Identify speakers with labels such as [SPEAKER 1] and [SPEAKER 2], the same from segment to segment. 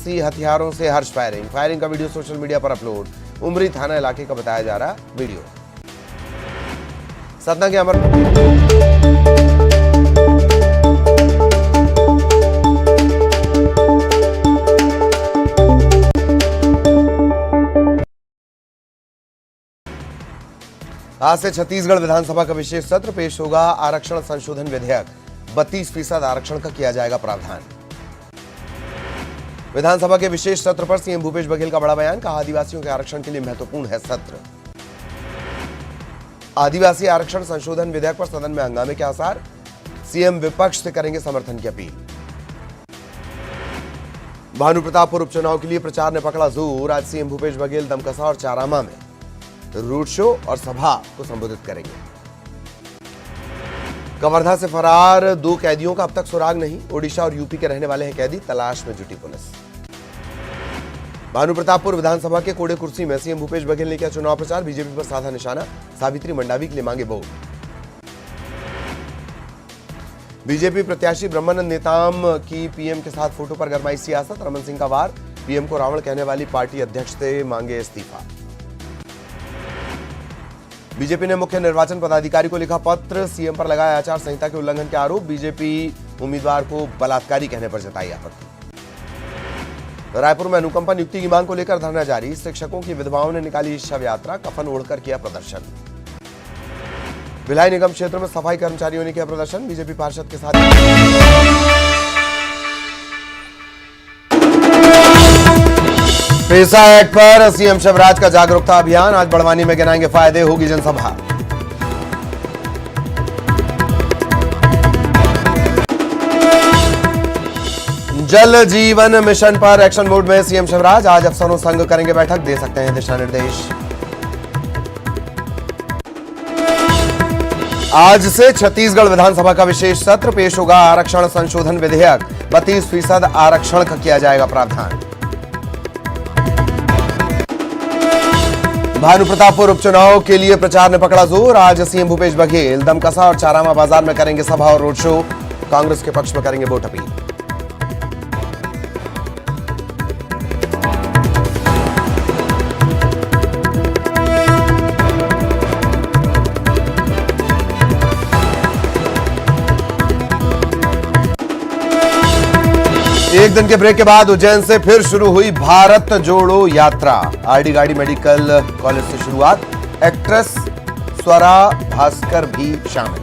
[SPEAKER 1] देसी हथियारों से हर्ष फायरिंग का वीडियो सोशल मीडिया पर अपलोड। उमरी थाना इलाके का बताया जा रहा वीडियो। सतना के आज से छत्तीसगढ़ विधानसभा का विशेष सत्र पेश होगा। आरक्षण संशोधन विधेयक 32% आरक्षण का किया जाएगा प्रावधान। विधानसभा के विशेष सत्र पर सीएम भूपेश बघेल का बड़ा बयान, कहा आदिवासियों के आरक्षण के लिए महत्वपूर्ण है सत्र। आदिवासी आरक्षण संशोधन विधेयक पर सदन में हंगामे के आसार, सीएम विपक्ष से करेंगे समर्थन की अपील। भानुप्रतापपुर उपचुनाव के लिए प्रचार ने पकड़ा जोर। आज सीएम भूपेश बघेल दमकसा और चारामा में रोड शो और सभा को संबोधित करेंगे। कवर्धा से फरार 2 कैदियों का अब तक सुराग नहीं। ओडिशा और यूपी के रहने वाले हैं कैदी, तलाश में जुटी पुलिस। भानुप्रतापपुर विधानसभा के कोड़े कुर्सी में सीएम भूपेश बघेल ने किया चुनाव प्रचार। बीजेपी पर साधा निशाना, सावित्री मंडावी के लिए मांगे वोट। बीजेपी प्रत्याशी ब्रह्मानंद नेताम की पीएम के साथ फोटो पर गरमाई सियासत। रमन सिंह का वार, पीएम को रावण कहने वाली पार्टी अध्यक्ष से मांगे इस्तीफा। बीजेपी ने मुख्य निर्वाचन पदाधिकारी को लिखा पत्र, सीएम पर लगाया आचार संहिता के उल्लंघन के आरोप। बीजेपी उम्मीदवार को बलात्कारी कहने पर जताई आपत्ति। रायपुर में अनुकंपा नियुक्ति की मांग को लेकर धरना जारी। शिक्षकों की विधवाओं ने निकाली शव यात्रा, कफन ओढ़कर किया प्रदर्शन। भिलाई निगम क्षेत्र में सफाई कर्मचारियों ने किया प्रदर्शन। बीजेपी पार्षद के साथ पेसा एक्ट पर सीएम शिवराज का जागरूकता अभियान। आज बड़वानी में गिनाएंगे फायदे, होगी जनसभा। जल जीवन मिशन पर एक्शन मोड में सीएम शिवराज। आज अफसरों संग करेंगे बैठक, दे सकते हैं दिशा निर्देश। आज से छत्तीसगढ़ विधानसभा का विशेष सत्र पेश होगा। आरक्षण संशोधन विधेयक 32% आरक्षण का किया जाएगा प्रावधान। भानुप्रतापपुर उपचुनाव के लिए प्रचार ने पकड़ा जोर। आज सीएम भूपेश बघेल दमकसा और चारामा बाजार में करेंगे सभा और रोड शो। कांग्रेस के पक्ष में करेंगे वोट अपील। एक दिन के ब्रेक के बाद उज्जैन से फिर शुरू हुई भारत जोड़ो यात्रा। आरडी गाड़ी मेडिकल कॉलेज से शुरुआत। एक्ट्रेस स्वरा भास्कर भी शामिल।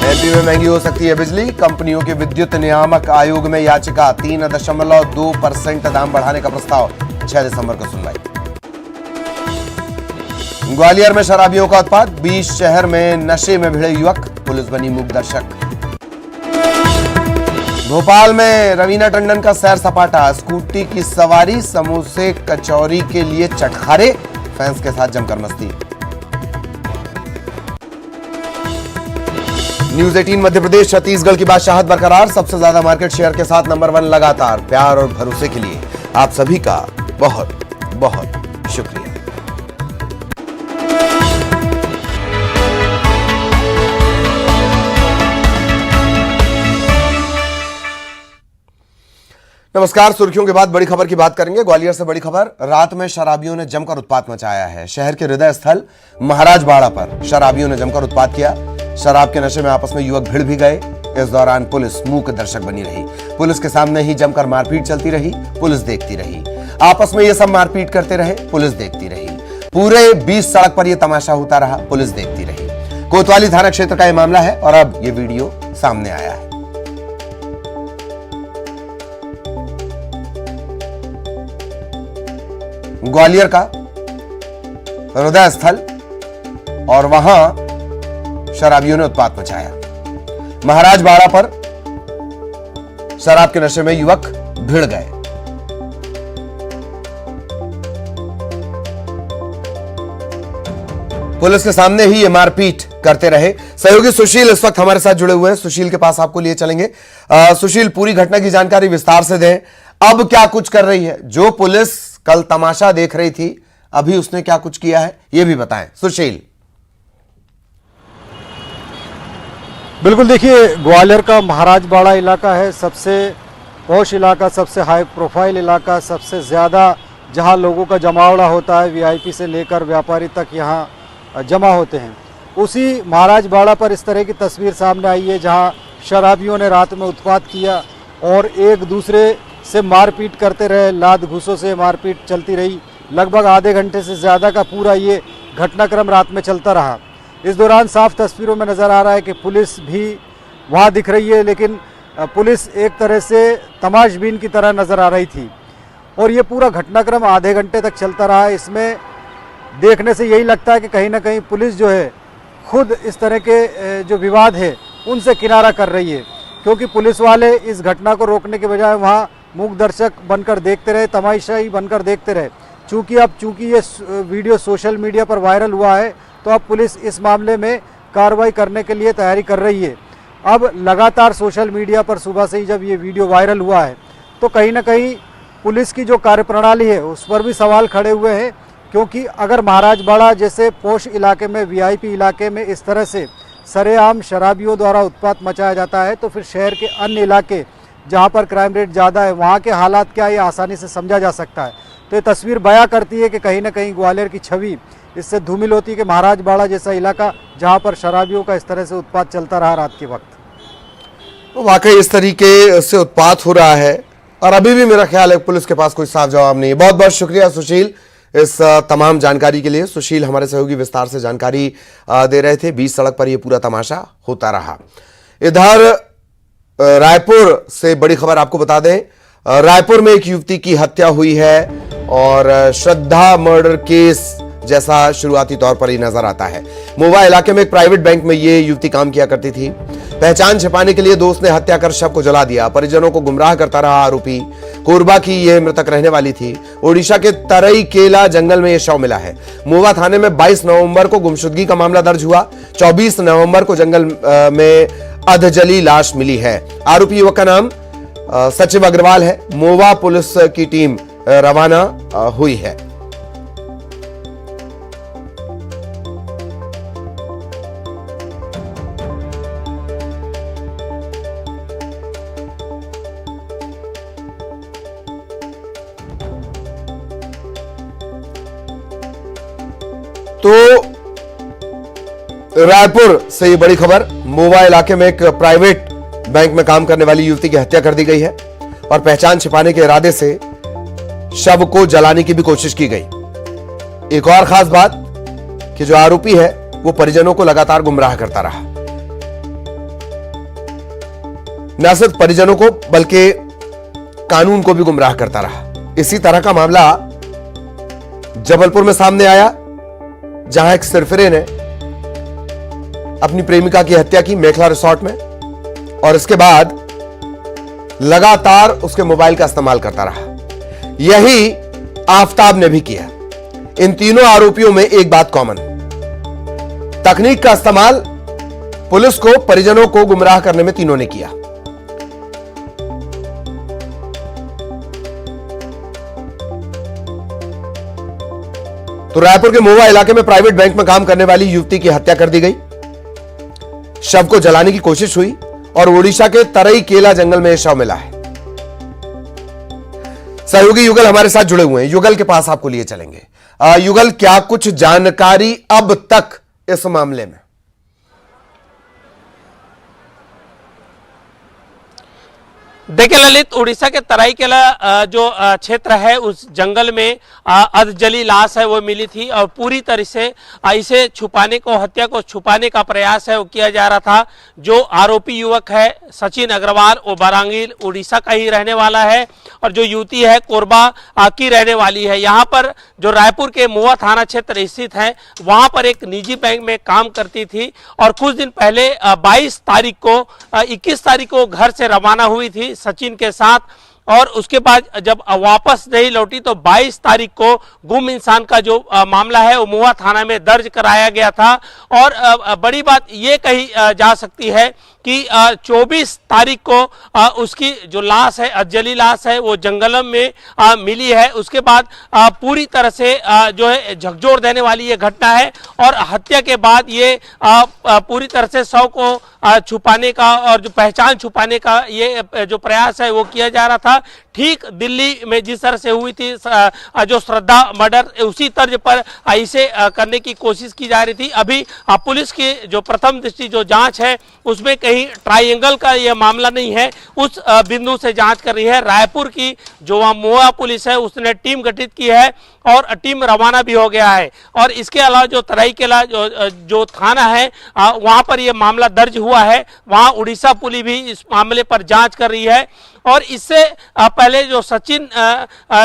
[SPEAKER 1] एमपी में महंगी हो सकती है बिजली, कंपनियों के विद्युत नियामक आयोग में याचिका। 3.2% दाम बढ़ाने का प्रस्ताव, 6 दिसंबर को सुनवाई। ग्वालियर में शराबियों का उत्पात, 20 शहर में नशे में भिड़े युवक, पुलिस बनी मूक दर्शक। भोपाल में रवीना टंडन का सैर सपाटा, स्कूटी की सवारी, समोसे कचौरी के लिए चटखारे, फैंस के साथ जमकर मस्ती। न्यूज 18 मध्य प्रदेश छत्तीसगढ़ की बादशाहत बरकरार, सबसे ज्यादा मार्केट शेयर के साथ नंबर 1 लगातार। प्यार और भरोसे के लिए आप सभी का बहुत बहुत शुक्रिया। नमस्कार। सुर्खियों के बाद बड़ी खबर की बात करेंगे। ग्वालियर से बड़ी खबर, रात में शराबियों ने जमकर उत्पात मचाया है। शहर के हृदय स्थल महाराज बाड़ा पर शराबियों ने जमकर उत्पात किया। शराब के नशे में आपस में युवक भिड़ भी गए। इस दौरान पुलिस मूक दर्शक बनी रही। पुलिस के सामने ही जमकर मारपीट चलती रही, पुलिस देखती रही। आपस में ये सब मारपीट करते रहे, पुलिस देखती रही। पूरे 20 सड़क पर यह तमाशा होता रहा, पुलिस देखती रही। कोतवाली थाना क्षेत्र का यह मामला है और अब यह वीडियो सामने आया है। ग्वालियर का हृदय स्थल और वहां शराबियों ने उत्पात मचाया। महाराज बाड़ा पर शराब के नशे में युवक भिड़ गए। पुलिस के सामने ही ये मारपीट करते रहे। सहयोगी सुशील इस वक्त हमारे साथ जुड़े हुए हैं। सुशील के पास आपको लिए चलेंगे। सुशील, पूरी घटना की जानकारी विस्तार से दें। अब क्या कुछ कर रही है? जो पुलिस कल तमाशा देख रही थी, अभी उसने क्या कुछ किया है, यह भी बताएं सुशील।
[SPEAKER 2] बिल्कुल, देखिए ग्वालियर का महाराज बाड़ा इलाका है, सबसे पॉश इलाका, सबसे हाई प्रोफाइल इलाका, सबसे ज़्यादा जहां लोगों का जमावड़ा होता है, वीआईपी से लेकर व्यापारी तक यहां जमा होते हैं। उसी महाराज बाड़ा पर इस तरह की तस्वीर सामने आई है जहां शराबियों ने रात में उत्पात किया और एक दूसरे से मारपीट करते रहे, लात घूसों से मारपीट चलती रही। लगभग आधे घंटे से ज़्यादा का पूरा ये घटनाक्रम रात में चलता रहा। इस दौरान साफ तस्वीरों में नज़र आ रहा है कि पुलिस भी वहाँ दिख रही है, लेकिन पुलिस एक तरह से तमाशबीन की तरह नज़र आ रही थी और ये पूरा घटनाक्रम आधे घंटे तक चलता रहा। इसमें देखने से यही लगता है कि कहीं ना कहीं पुलिस जो है खुद इस तरह के जो विवाद है उनसे किनारा कर रही है, क्योंकि पुलिस वाले इस घटना को रोकने के बजाय वहाँ मूक दर्शक बनकर देखते रहे, तमाशाई बनकर देखते रहे। चूँकि ये वीडियो सोशल मीडिया पर वायरल हुआ है तो अब पुलिस इस मामले में कार्रवाई करने के लिए तैयारी कर रही है। अब लगातार सोशल मीडिया पर सुबह से ही जब ये वीडियो वायरल हुआ है तो कहीं ना कहीं पुलिस की जो कार्यप्रणाली है उस पर भी सवाल खड़े हुए हैं, क्योंकि अगर महाराज बाड़ा जैसे पोश इलाके में, वीआईपी इलाके में इस तरह से सरेआम शराबियों द्वारा उत्पात मचाया जाता है तो फिर शहर के अन्य इलाके जहां पर क्राइम रेट ज़्यादा है वहां के हालात क्या, ये आसानी से समझा जा सकता है। तो ये तस्वीर बयां करती है कि कहीं ना कहीं ग्वालियर की छवि इससे धूमिल होती है कि महाराज बाड़ा जैसा इलाका जहां पर शराबियों का इस तरह से उत्पात चलता रहा रात के वक्त,
[SPEAKER 1] तो वाकई इस तरीके से उत्पात हो रहा है और अभी भी मेरा ख्याल है पुलिस के पास कोई साफ जवाब नहीं है। बहुत बहुत शुक्रिया सुशील इस तमाम जानकारी के लिए। सुशील हमारे सहयोगी विस्तार से जानकारी दे रहे थे। बीच सड़क पर यह पूरा तमाशा होता रहा। इधर रायपुर से बड़ी खबर आपको बता दें, रायपुर में एक युवती की हत्या हुई है और श्रद्धा मर्डर केस जैसा शुरुआती तौर पर ही नजर आता है। मोवा इलाके में एक प्राइवेट बैंक में ये युवती काम किया करती थी। पहचान छिपाने के लिए दोस्त ने हत्या कर शव को जला दिया। परिजनों को गुमराह करता रहा आरोपी। कोरबा की यह मृतक रहने वाली थी। ओडिशा के तरई केला जंगल में यह शव मिला है। मोवा थाने में 22 नवंबर को गुमशुदगी का मामला दर्ज हुआ। 24 नवंबर को जंगल में अधजली लाश मिली है। आरोपी युवक का नाम सचिव अग्रवाल है। मोवा पुलिस की टीम रवाना हुई है। तो रायपुर से ये बड़ी खबर, मोवा इलाके में एक प्राइवेट बैंक में काम करने वाली युवती की हत्या कर दी गई है और पहचान छिपाने के इरादे से शव को जलाने की भी कोशिश की गई। एक और खास बात कि जो आरोपी है वो परिजनों को लगातार गुमराह करता रहा। न सिर्फ परिजनों को बल्कि कानून को भी गुमराह करता रहा। इसी तरह का मामला जबलपुर में सामने आया, जहां एक सिरफिरे ने अपनी प्रेमिका की हत्या की मेखला रिसोर्ट में और इसके बाद लगातार उसके मोबाइल का इस्तेमाल करता रहा। यही आफताब ने भी किया। इन तीनों आरोपियों में एक बात कॉमन, तकनीक का इस्तेमाल पुलिस को, परिजनों को गुमराह करने में तीनों ने किया। तो रायपुर के मोवा इलाके में प्राइवेट बैंक में काम करने वाली युवती की हत्या कर दी गई। शव को जलाने की कोशिश हुई और ओडिशा के तरई केला जंगल में यह शव मिला है। सहयोगी युगल हमारे साथ जुड़े हुए हैं। युगल के पास आपको लिए चलेंगे। युगल, क्या कुछ जानकारी अब तक इस मामले में?
[SPEAKER 3] देखिए ललित, उड़ीसा के तराईकेला जो क्षेत्र है उस जंगल में अधजली लाश है वो मिली थी और पूरी तरह से इसे छुपाने को, हत्या को छुपाने का प्रयास है वो किया जा रहा था। जो आरोपी युवक है सचिन अग्रवाल, वो बारांगीर उड़ीसा का ही रहने वाला है और जो युवती है कोरबा की रहने वाली है। यहाँ पर जो रायपुर के मोवा थाना क्षेत्र स्थित है वहाँ पर एक निजी बैंक में काम करती थी और कुछ दिन पहले 22 तारीख को 21 तारीख को घर से रवाना हुई थी सचिन के साथ और उसके बाद जब वापस नहीं लौटी तो 22 तारीख को गुम इंसान का जो मामला है वो मोवा थाना में दर्ज कराया गया था। और बड़ी बात ये कही जा सकती है कि 24 तारीख को उसकी जो लाश है, अधजली लाश है, वो जंगल में मिली है। उसके बाद पूरी तरह से जो है झकझोर देने वाली ये घटना है और हत्या के बाद ये पूरी तरह से शव को छुपाने का और जो पहचान छुपाने का ये जो प्रयास है वो किया जा रहा था। ठीक दिल्ली में जिस तरह से हुई थी जो श्रद्धा मर्डर, उसी तर्ज पर इसे करने की कोशिश की जा रही थी। अभी पुलिस की जो प्रथम दृष्टि जो जांच है उसमें कहीं ट्रायंगल का यह मामला नहीं है, उस बिंदु से जांच कर रही है। रायपुर की जो वहाँ मोआ पुलिस है उसने टीम गठित की है और टीम रवाना भी हो गया है। और इसके अलावा जो तराईकेला जो थाना है वहां पर यह मामला दर्ज हुआ है, वहां उड़ीसा पुलिस भी इस मामले पर जांच कर रही है। और इससे पहले जो सचिन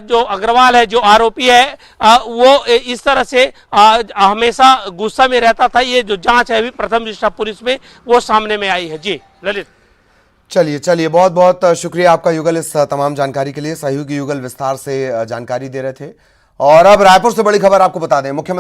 [SPEAKER 3] जो अग्रवाल है, जो आरोपी है, वो इस तरह से हमेशा गुस्सा में रहता था। ये जो जांच है अभी प्रथम दृष्टया पुलिस में वो सामने में आई है। जी ललित।
[SPEAKER 1] चलिए बहुत बहुत शुक्रिया आपका युगल, इस तमाम जानकारी के लिए। सहयोगी युगल विस्तार से जानकारी दे रहे थे। और अब रायपुर से बड़ी खबर आपको बता दें, मुख्यमंत्री